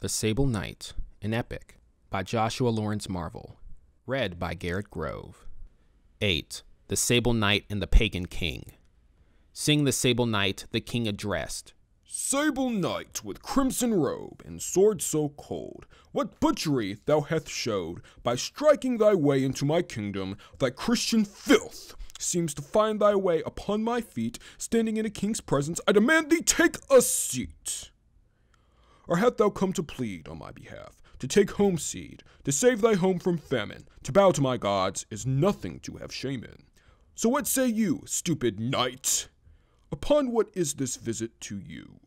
The Sable Knight, an epic, by Joshua Lawrence Marvel, read by Garret Grove. 8. The Sable Knight and the Pagan King. Seeing the Sable Knight, the king addressed, Sable Knight, with crimson robe and sword so cold, what butchery thou hast showed, by striking thy way into my kingdom, thy Christian filth seems to find thy way upon my feet. Standing in a king's presence, I demand thee take a seat. Or hast thou come to plead on my behalf, to take home seed, to save thy home from famine? To bow to my gods is nothing to have shame in. So what say you, stupid knight? Upon what is this visit to you?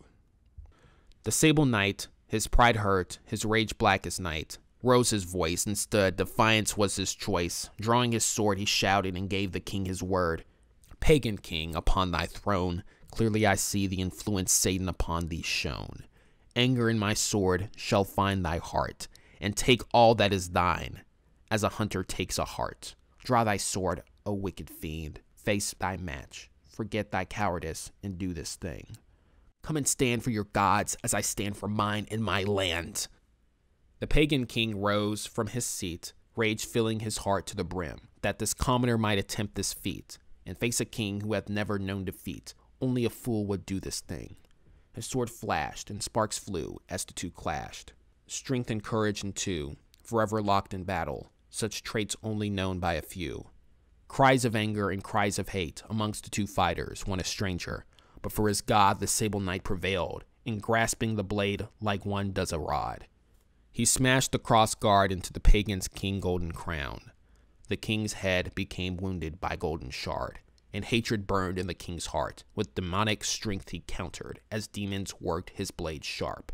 The Sable Knight, his pride hurt, his rage black as night, rose his voice and stood. Defiance was his choice. Drawing his sword, he shouted and gave the king his word. Pagan king, upon thy throne, clearly I see the influence Satan upon thee shone. Anger in my sword shall find thy heart, and take all that is thine, as a hunter takes a hart. Draw thy sword, O wicked fiend, face thy match, forget thy cowardice, and do this thing. Come and stand for your gods, as I stand for mine in my land. The pagan king rose from his seat, rage filling his heart to the brim, that this commoner might attempt this feat, and face a king who hath never known defeat. Only a fool would do this thing. His sword flashed, and sparks flew, as the two clashed. Strength and courage in two, forever locked in battle, such traits only known by a few. Cries of anger and cries of hate amongst the two fighters, one a stranger, but for his god the Sable Knight prevailed, in grasping the blade like one does a rod. He smashed the cross guard into the pagan's king golden crown. The king's head became wounded by golden shard, and hatred burned in the king's heart. With demonic strength he countered, as demons worked his blade sharp.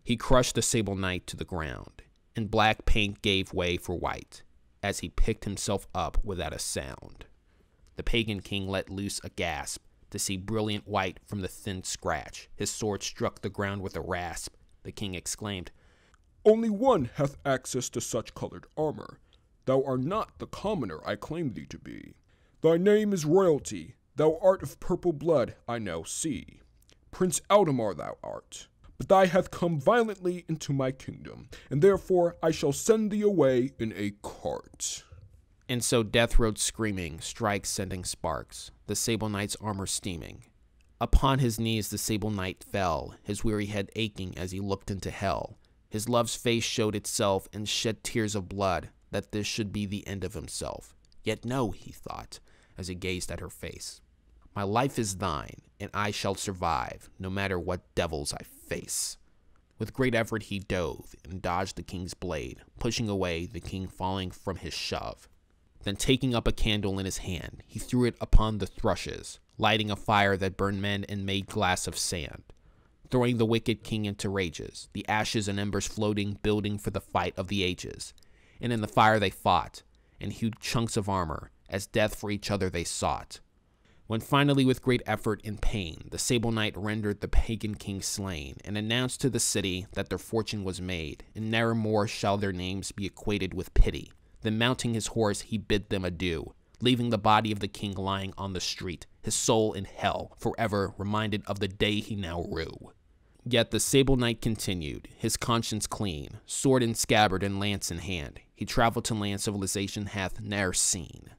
He crushed the Sable Knight to the ground, and black paint gave way for white, as he picked himself up without a sound. The pagan king let loose a gasp, to see brilliant white from the thin scratch. His sword struck the ground with a rasp. The king exclaimed, Only one hath access to such colored armor. Thou art not the commoner I claim thee to be. Thy name is royalty, thou art of purple blood, I now see. Prince Aldemar thou art, but thy hath come violently into my kingdom, and therefore I shall send thee away in a cart. And so death rode screaming, strikes sending sparks, the Sable Knight's armor steaming. Upon his knees the Sable Knight fell, his weary head aching as he looked into hell. His love's face showed itself and shed tears of blood, that this should be the end of himself. Yet no, he thought, as he gazed at her face. My life is thine, and I shall survive, no matter what devils I face. With great effort he dove, and dodged the king's blade, pushing away the king falling from his shove. Then taking up a candle in his hand, he threw it upon the thrushes, lighting a fire that burned men and made glass of sand. Throwing the wicked king into rages, the ashes and embers floating, building for the fight of the ages. And in the fire they fought, and hewed chunks of armor, as death for each other they sought. When finally with great effort and pain, the Sable Knight rendered the pagan king slain, and announced to the city that their fortune was made, and ne'er more shall their names be equated with pity. Then mounting his horse, he bid them adieu, leaving the body of the king lying on the street, his soul in hell, forever reminded of the day he now rue. Yet the Sable Knight continued, his conscience clean, sword in scabbard and lance in hand. He traveled to land civilization hath ne'er seen.